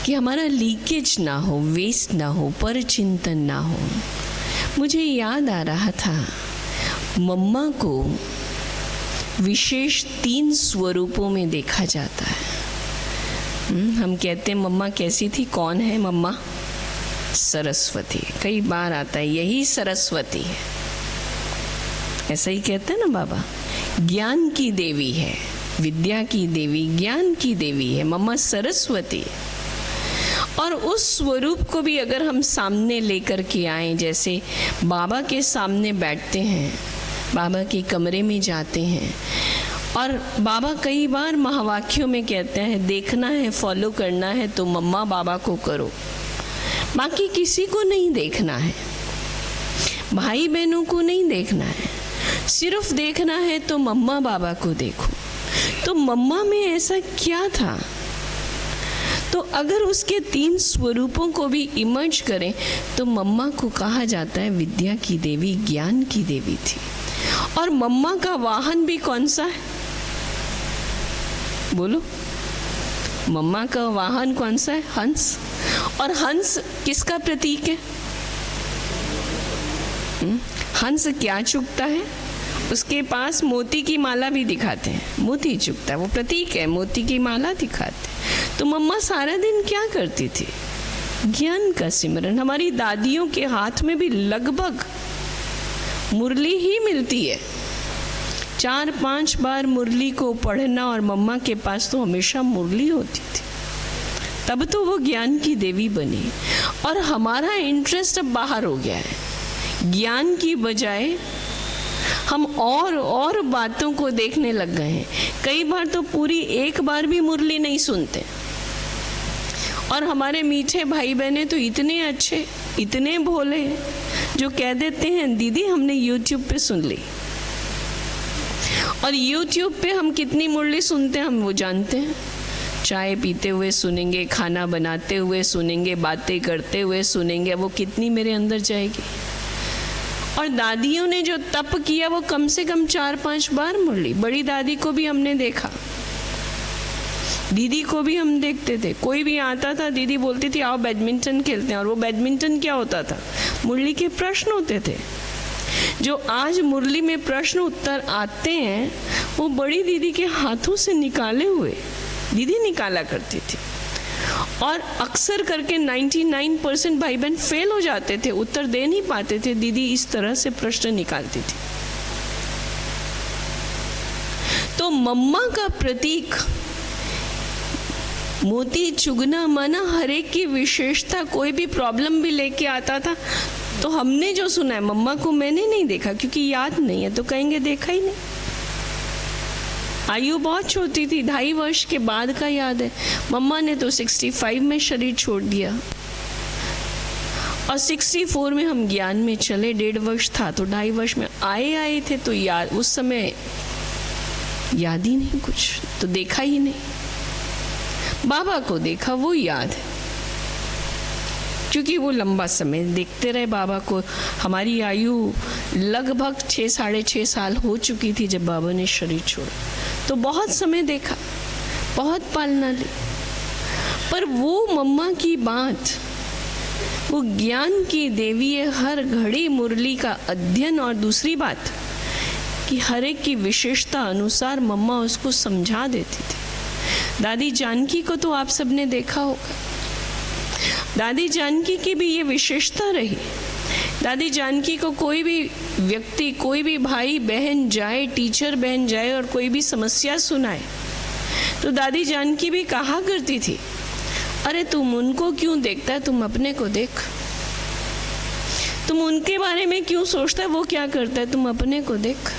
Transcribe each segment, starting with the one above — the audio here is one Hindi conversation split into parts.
कि हमारा लीकेज ना हो, वेस्ट ना हो, पर चिंतन ना हो। मुझे याद आ रहा था, मम्मा को विशेष 3 स्वरूपों में देखा जाता है। हम कहते हैं मम्मा कैसी थी, कौन है मम्मा? सरस्वती। कई बार आता है यही सरस्वती है, ऐसा ही कहते हैं ना बाबा। ज्ञान की देवी है, विद्या की देवी, ज्ञान की देवी है मम्मा सरस्वती। और उस स्वरूप को भी अगर हम सामने लेकर के आए, जैसे बाबा के सामने बैठते हैं, बाबा के कमरे में जाते हैं, और बाबा कई बार महावाक्यों में कहते हैं देखना है, फॉलो करना है तो मम्मा बाबा को करो, बाकी किसी को नहीं देखना है, भाई बहनों को नहीं देखना है, सिर्फ देखना है तो मम्मा बाबा को देखो। तो मम्मा में ऐसा क्या था? तो अगर उसके 3 स्वरूपों को भी इमर्ज करें तो मम्मा को कहा जाता है विद्या की देवी, ज्ञान की देवी थी। और मम्मा का वाहन भी कौन सा है? बोलो, मम्मा का वाहन कौन सा है? हंस। और हंस किसका प्रतीक है? हंस क्या चुगता है? उसके पास मोती की माला भी दिखाते हैं, मोती चुगता है, वो प्रतीक है, मोती की माला दिखाते। तो मम्मा सारा दिन क्या करती थी? ज्ञान का सिमरन। हमारी दादियों के हाथ में भी लगभग मुरली ही मिलती है, 4-5 बार मुरली को पढ़ना, और मम्मा के पास तो हमेशा मुरली होती थी। तब तो वो ज्ञान की देवी बनी। और हमारा इंटरेस्ट अब बाहर हो गया है, ज्ञान की बजाय हम और बातों को देखने लग गए हैं। कई बार तो पूरी एक बार भी मुरली नहीं सुनते। और हमारे मीठे भाई बहने तो इतने अच्छे, इतने भोले, जो कह देते हैं दीदी हमने YouTube पे सुन ली। और YouTube पे हम कितनी मुरली सुनते हैं हम वो जानते हैं। चाय पीते हुए सुनेंगे, खाना बनाते हुए सुनेंगे, बातें करते हुए सुनेंगे, वो कितनी मेरे अंदर जाएगी। और दादियों ने जो तप किया वो कम से कम 4-5 बार मुरली। बड़ी दादी को भी हमने देखा, दीदी को भी हम देखते थे। कोई भी आता था, दीदी बोलती थी आओ बैडमिंटन खेलते हैं, और वो बैडमिंटन क्या होता था? मुरली के प्रश्न होते थे। जो आज मुरली में प्रश्न उत्तर आते हैं वो बड़ी दीदी के हाथों से निकाले हुए दीदी निकाला करती थी। और अक्सर करके 99% भाई बहन फेल हो जाते थे, उत्तर दे नहीं पाते थे, दीदी इस तरह से प्रश्न निकालती थी। तो मम्मा का प्रतीक मोती चुगना माना हर एक की विशेषता। कोई भी प्रॉब्लम भी लेके आता था तो हमने जो सुना है, मम्मा को मैंने नहीं देखा क्योंकि याद नहीं है, तो कहेंगे देखा ही नहीं। आयु बहुत छोटी थी, 2.5 वर्ष के बाद का याद है। मम्मा ने तो 65 में शरीर छोड़ दिया, और 64 में हम ज्ञान में चले। 1.5 वर्ष था तो 2.5 वर्ष में आए थे, तो याद उस समय याद ही नहीं कुछ, तो देखा ही नहीं। बाबा को देखा वो याद है, क्योंकि वो लंबा समय देखते रहे बाबा को। हमारी आयु लगभग 6-6.5 साल हो चुकी थी जब बाबा ने शरीर छोड़ा, तो बहुत समय देखा, बहुत पालना ली। पर वो मम्मा की बात, वो ज्ञान की देवी है, हर घड़ी मुरली का अध्ययन। और दूसरी बात कि हर एक की विशेषता अनुसार मम्मा उसको समझा देती थी। दादी जानकी को तो आप सबने देखा होगा, दादी जानकी की भी ये विशेषता रही। दादी जानकी को कोई भी व्यक्ति, कोई भी भाई बहन जाए, टीचर बहन जाए और कोई भी समस्या सुनाए, तो दादी जानकी भी कहा करती थी, अरे तुम उनको क्यों देखता है, तुम अपने को देख। तुम उनके बारे में क्यों सोचता है, वो क्या करता है, तुम अपने को देख।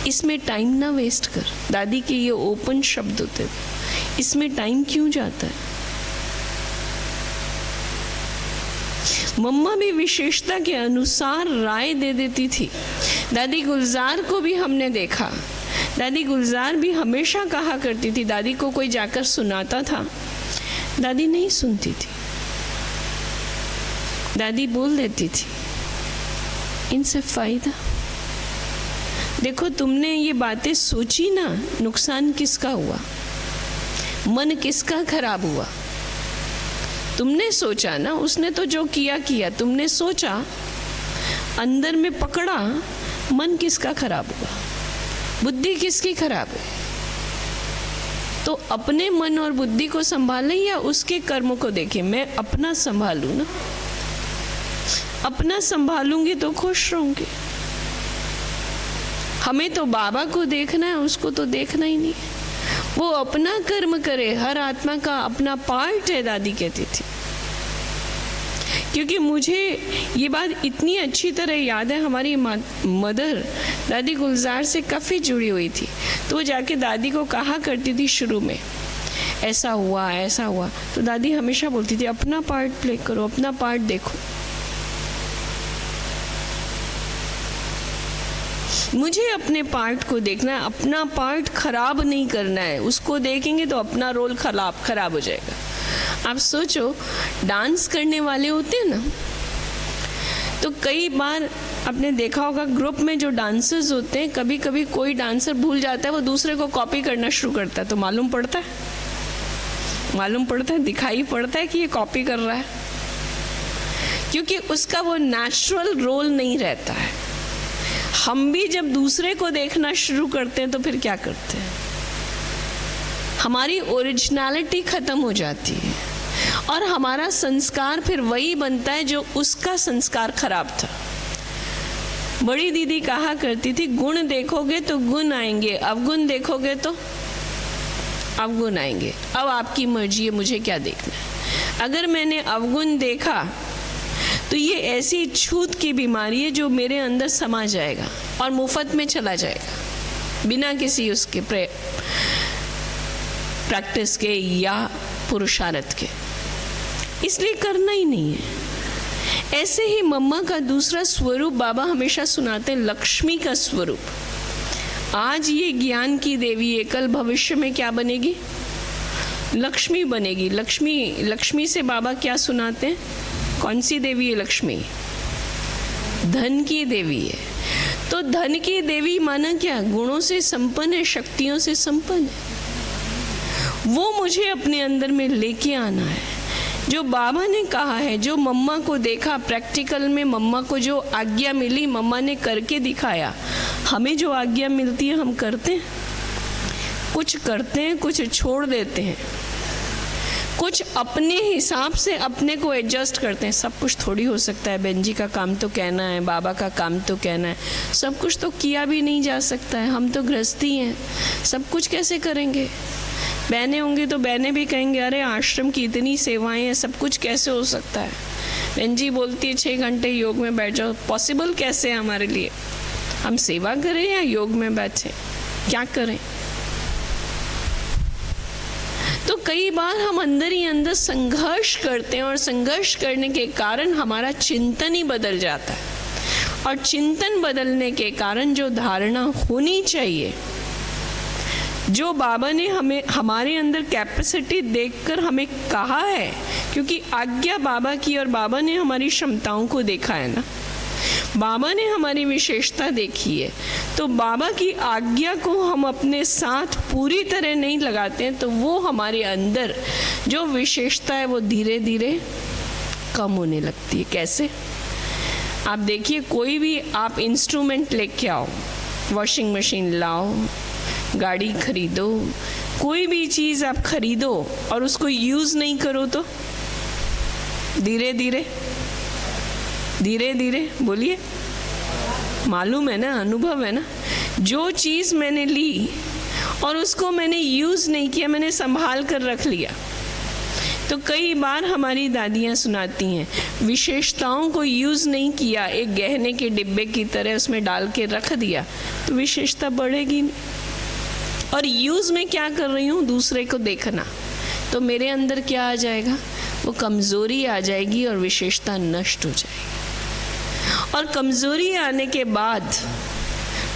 इसमें टाइम ना वेस्ट कर। दादी के ये ओपन शब्द होते थे, इसमें टाइम क्यों जाता है। मम्मा भी विशेषता के अनुसार राय दे देती थी। दादी गुलजार को भी हमने देखा, दादी गुलजार भी हमेशा कहा करती थी, दादी को कोई जाकर सुनाता था, दादी नहीं सुनती थी, दादी बोल देती थी, इनसे फायदा। देखो तुमने ये बातें सोची ना, नुकसान किसका हुआ, मन किसका खराब हुआ। तुमने सोचा ना, उसने तो जो किया किया, तुमने सोचा, अंदर में पकड़ा, मन किसका खराब हुआ, बुद्धि किसकी खराब है? तो अपने मन और बुद्धि को संभालें या उसके कर्मों को देखें? मैं अपना संभालूं ना, अपना संभालूंगी तो खुश रहूंगी। हमें तो बाबा को देखना है, उसको तो देखना ही नहीं। वो अपना कर्म करे, हर आत्मा का अपना पार्ट है, दादी कहती थी। क्योंकि मुझे ये बात इतनी अच्छी तरह याद है, हमारी मदर दादी गुलजार से काफ़ी जुड़ी हुई थी, तो वो जाके दादी को कहा करती थी शुरू में, ऐसा हुआ ऐसा हुआ, तो दादी हमेशा बोलती थी अपना पार्ट प्ले करो, अपना पार्ट देखो। मुझे अपने पार्ट को देखना है, अपना पार्ट खराब नहीं करना है। उसको देखेंगे तो अपना रोल खराब हो जाएगा। आप सोचो, डांस करने वाले होते हैं ना, तो कई बार आपने देखा होगा ग्रुप में जो डांसर्स होते हैं, कभी कभी कोई डांसर भूल जाता है, वो दूसरे को कॉपी करना शुरू करता है, तो मालूम पड़ता है, दिखाई पड़ता है कि ये कॉपी कर रहा है, क्योंकि उसका वो नेचुरल रोल नहीं रहता है। हम भी जब दूसरे को देखना शुरू करते हैं तो फिर क्या करते हैं? हमारी ओरिजिनलिटी खत्म हो जाती है और हमारा संस्कार फिर वही बनता है जो उसका संस्कार खराब था। बड़ी दीदी कहा करती थी, गुण देखोगे तो गुण आएंगे, अवगुण देखोगे तो अवगुण आएंगे। अब आपकी मर्जी है, मुझे क्या देखना है। अगर मैंने अवगुण देखा तो ये ऐसी छूत की बीमारी है जो मेरे अंदर समा जाएगा और मुफ्त में चला जाएगा, बिना किसी उसके प्रैक्टिस के या पुरुषार्थ के। इसलिए करना ही नहीं है। ऐसे ही मम्मा का दूसरा स्वरूप बाबा हमेशा सुनाते हैं, लक्ष्मी का स्वरूप। आज ये ज्ञान की देवी है, कल भविष्य में क्या बनेगी? लक्ष्मी बनेगी। लक्ष्मी से बाबा क्या सुनाते हैं? कौन सी देवी है लक्ष्मी? धन की देवी है। तो धन की देवी माना क्या? गुणों से संपन्न है, शक्तियों से संपन्न है। वो मुझे अपने अंदर में लेके आना है। जो बाबा ने कहा है, जो मम्मा को देखा प्रैक्टिकल में, मम्मा को जो आज्ञा मिली, मम्मा ने करके दिखाया। हमें जो आज्ञा मिलती है हम करते हैं, कुछ करते हैं, कुछ छोड़ देते हैं, कुछ अपने हिसाब से अपने को एडजस्ट करते हैं। सब कुछ थोड़ी हो सकता है। बहन जी का काम तो कहना है, बाबा का काम तो कहना है, सब कुछ तो किया भी नहीं जा सकता है। हम तो गृहस्थी हैं, सब कुछ कैसे करेंगे? बहनें होंगी तो बहनें भी कहेंगे, अरे आश्रम की इतनी सेवाएं हैं, सब कुछ कैसे हो सकता है? बहन जी बोलती है 6 घंटे योग में बैठ जाओ, पॉसिबल कैसे है हमारे लिए? हम सेवा करें या योग में बैठे, क्या करें? तो कई बार हम अंदर ही अंदर संघर्ष करते हैं और संघर्ष करने के कारण हमारा चिंतन ही बदल जाता है। और चिंतन बदलने के कारण जो धारणा होनी चाहिए, जो बाबा ने हमें हमारे अंदर कैपेसिटी देखकर हमें कहा है, क्योंकि आज्ञा बाबा की और बाबा ने हमारी क्षमताओं को देखा है ना, बाबा ने हमारी विशेषता देखी है, तो बाबा की आज्ञा को हम अपने साथ पूरी तरह नहीं लगाते हैं तो वो हमारे अंदर जो विशेषता है वो धीरे धीरे कम होने लगती है। कैसे? आप देखिए, कोई भी आप इंस्ट्रूमेंट लेके आओ, वॉशिंग मशीन लाओ, गाड़ी खरीदो, कोई भी चीज़ आप खरीदो और उसको यूज़ नहीं करो तो धीरे धीरे बोलिए, मालूम है ना, अनुभव है ना। जो चीज़ मैंने ली और उसको मैंने यूज़ नहीं किया, मैंने संभाल कर रख लिया, तो कई बार हमारी दादियाँ सुनाती हैं, विशेषताओं को यूज़ नहीं किया, एक गहने के डिब्बे की तरह उसमें डाल के रख दिया, तो विशेषता बढ़ेगी नहीं। और यूज़ में क्या कर रही हूँ? दूसरे को देखना, तो मेरे अंदर क्या आ जाएगा? वो कमज़ोरी आ जाएगी और विशेषता नष्ट हो जाएगी। और कमज़ोरी आने के बाद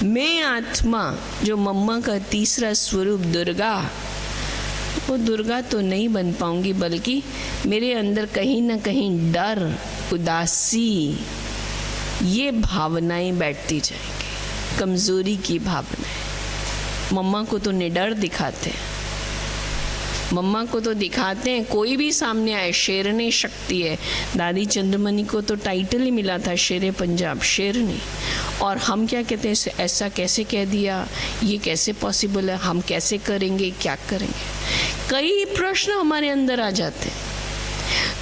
मैं आत्मा, जो मम्मा का तीसरा स्वरूप दुर्गा, वो दुर्गा तो नहीं बन पाऊंगी, बल्कि मेरे अंदर कहीं ना कहीं डर, उदासी, ये भावनाएं बैठती जाएंगी, कमज़ोरी की भावनाएं। मम्मा को तो निडर दिखाते हैं, मम्मा को तो दिखाते हैं, कोई भी सामने आए शेरनी शक्ति है। दादी चंद्रमणि को तो टाइटल ही मिला था शेरे पंजाब, शेरनी। और हम क्या कहते हैं, ऐसा कैसे कह दिया, ये कैसे पॉसिबल है, हम कैसे करेंगे, क्या करेंगे। कई प्रश्न हमारे अंदर आ जाते हैं।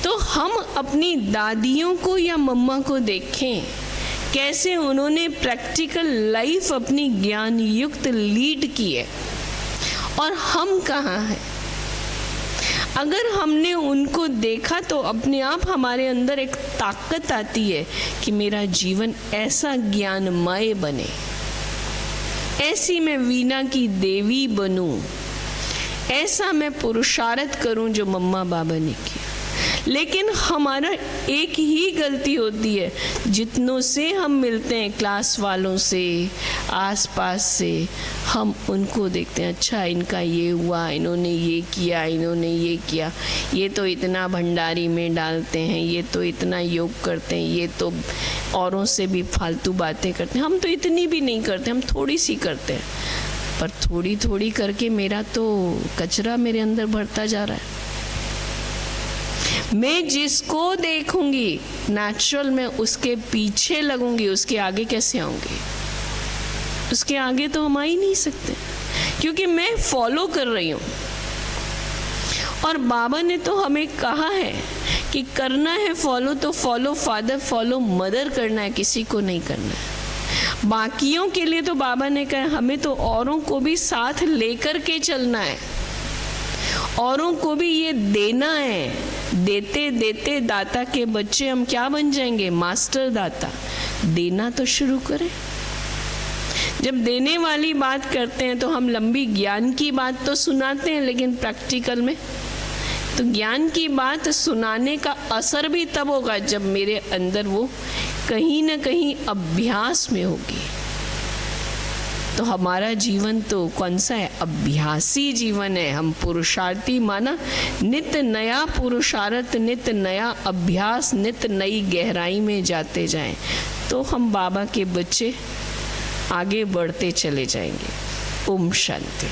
तो हम अपनी दादियों को या मम्मा को देखें, कैसे उन्होंने प्रैक्टिकल लाइफ अपनी ज्ञान युक्त लीड की है, और हम कहाँ हैं। अगर हमने उनको देखा तो अपने आप हमारे अंदर एक ताकत आती है कि मेरा जीवन ऐसा ज्ञानमय बने, ऐसी मैं वीणा की देवी बनूं, ऐसा मैं पुरुषार्थ करूं जो मम्मा बाबा ने किया। लेकिन हमारा एक ही गलती होती है, जितनों से हम मिलते हैं, क्लास वालों से, आसपास से, हम उनको देखते हैं, अच्छा इनका ये हुआ, इन्होंने ये किया, इन्होंने ये किया, ये तो इतना भंडारी में डालते हैं, ये तो इतना योग करते हैं, ये तो औरों से भी फालतू बातें करते हैं। हम तो इतनी भी नहीं करते, हम थोड़ी सी करते हैं, पर थोड़ी थोड़ी करके मेरा तो कचरा मेरे अंदर बढ़ता जा रहा है। मैं जिसको देखूंगी नेचुरल, मैं उसके पीछे लगूंगी, उसके आगे कैसे आऊंगी। उसके आगे तो हम आ ही नहीं सकते, क्योंकि मैं फॉलो कर रही हूं। और बाबा ने तो हमें कहा है कि करना है फॉलो तो फॉलो फादर, फॉलो मदर करना है, किसी को नहीं करना है। बाकियों के लिए तो बाबा ने कहा हमें तो औरों को भी साथ लेकर के चलना है, औरों को भी ये देना है। देते देते दाता के बच्चे हम क्या बन जाएंगे, मास्टर दाता। देना तो शुरू करें। जब देने वाली बात करते हैं तो हम लंबी ज्ञान की बात तो सुनाते हैं, लेकिन प्रैक्टिकल में तो ज्ञान की बात सुनाने का असर भी तब होगा जब मेरे अंदर वो कहीं ना कहीं अभ्यास में होगी। तो हमारा जीवन तो कौन सा है, अभ्यासी जीवन है। हम पुरुषार्थी माना नित्य नया पुरुषार्थ, नित्य नया अभ्यास, नित्य नई गहराई में जाते जाएं, तो हम बाबा के बच्चे आगे बढ़ते चले जाएंगे। ओम शांति।